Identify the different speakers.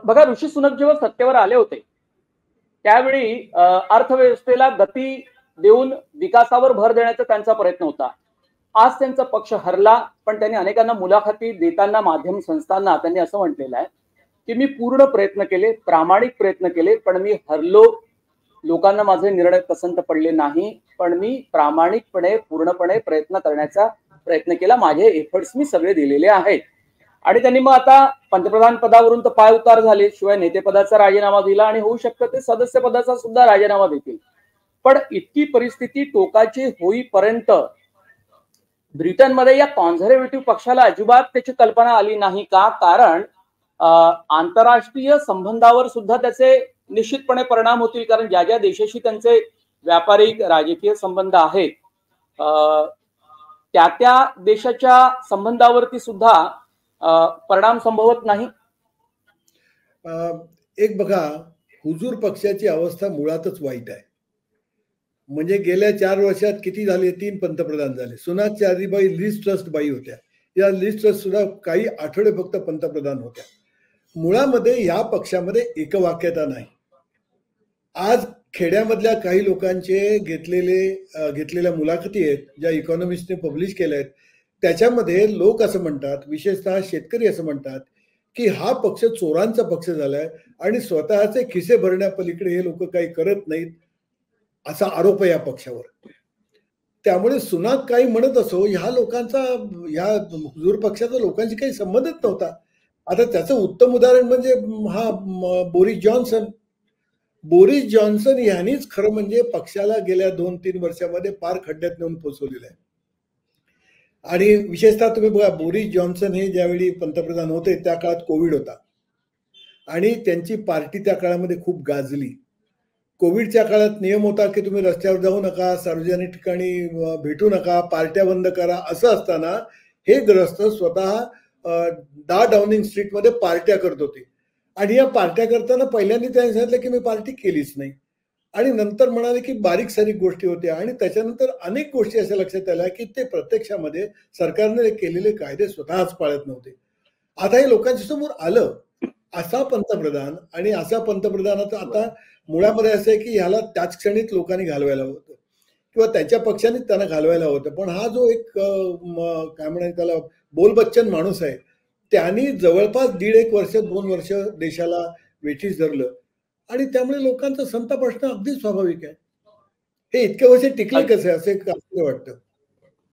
Speaker 1: बघा, ऋषी सुनक जेव्हा सत्तेवर आले होते त्यावेळी अर्थव्यवस्थेला गती देऊन विकासावर भर देण्याचा त्यांचा प्रयत्न होता. आज त्यांचा पक्ष हरला, पण त्यांनी अनेकांना मुलाखती देताना माध्यम संस्थांना त्यांनी असं म्हटलेलं आहे की मी पूर्ण प्रयत्न केले, प्रामाणिक प्रयत्न केले, पण मी हरलो. लोकांना माझे निर्णय पसंत पडले नाही, पण मी प्रामाणिकपणे पूर्णपणे प्रयत्न करण्याचा प्रयत्न केला. माझे एफर्ट्स मी सगळे दिलेले आहेत. आणि त्यांनी मग आता पंतप्रधान पदावरून तर पाय उतार झाले, शिवाय नेतेपदाचा राजीनामा दिला आणि होऊ शकतं ते सदस्य पदाचा सुद्धा राजीनामा देतील. पण इतकी परिस्थिती टोकाची होईपर्यंत ब्रिटनमध्ये या कॉन्झर्वेटिव्ह पक्षाला अजिबात त्याची कल्पना आली नाही का? कारण आंतरराष्ट्रीय संबंधावर सुद्धा त्याचे निश्चितपणे परिणाम होतील. कारण ज्या ज्या देशाशी त्यांचे व्यापारिक राजकीय संबंध आहेत त्या त्या देशाच्या संबंधावरती सुद्धा परिणाम संभवत नाही.
Speaker 2: एक बघा, हुजूर पक्षाची अवस्था मुळातच वाईट आहे. म्हणजे गेल्या 4 वर्षात किती झाले? 3 पंतप्रधान झाले. सुनाक चारीबाई लिज ट्रस्ट बाई होत्या. या लिज ट्रस्ट सुद्धा काही आठवडे फक्त पंतप्रधान होत्या. मुळामध्ये या पक्षामध्ये एकवाक्यता नाही. आज खेड्यामधल्या काही लोकांचे घेतलेल्या मुलाखती आहेत ज्या इकॉनॉमिस्टने पब्लिश केल्या आहेत. त्याच्यामध्ये लोक असं म्हणतात, विशेषतः शेतकरी असं म्हणतात की हा पक्ष चोरांचा पक्ष झालाय आणि स्वतःचे खिसे भरण्यापलीकडे हे लोक काही करत नाहीत, असा आरोप आहे या पक्षावर. त्यामुळे सुनाक काही म्हणत असो, ह्या लोकांचा, ह्या हुजूर पक्षाचा लोकांशी काही संबंधच नव्हता. आता त्याचं उत्तम उदाहरण म्हणजे हा बोरिस जॉन्सन. बोरिस जॉन्सन यांनीच खरं म्हणजे पक्षाला गेल्या 2-3 वर्षामध्ये पार खड्ड्यात नेऊन पोचवलेलं आहे. आणि विशेषतः तुम्ही बघा, बोरिस जॉन्सन हे ज्यावेळी पंतप्रधान होते त्या काळात कोविड होता आणि त्यांची पार्टी त्या काळामध्ये खूप गाजली. कोविडच्या काळात नियम होता की तुम्ही रस्त्यावर जाऊ नका, सार्वजनिक ठिकाणी भेटू नका, पार्ट्या बंद करा. असं असताना हे ग्रस्त स्वतः डाउनिंग स्ट्रीटमध्ये पार्ट्या करत होते. आणि या पार्ट्या करताना पहिल्यांदा त्यांनी सांगितलं की मी पार्टी केलीच नाही, आणि नंतर म्हणाले की बारीक सारीक गोष्टी होत्या. आणि त्याच्यानंतर अनेक गोष्टी अशा लक्षात आल्या की ते प्रत्यक्षामध्ये सरकारने केलेले कायदे स्वतःच पाळत नव्हते. आता हे लोकांच्या समोर आलं. असा पंतप्रधान, आणि असा पंतप्रधानाचं आता मुळामध्ये असं आहे की ह्याला त्याच क्षणीच लोकांनी घालवायला होतं किंवा त्याच्या पक्षानेच त्यांना घालवायला होतं. पण हा जो एक काय म्हणायचं त्याला बोलबच्चन माणूस आहे, त्यांनी जवळपास 1.5 वर्ष 2 वर्ष देशाला वेठीस धरलं आणि त्यामुळे लोकांचा संताप असणं अगदी स्वाभाविक आहे. हे इतके वर्ष टिकले कसे, असे वाटतं.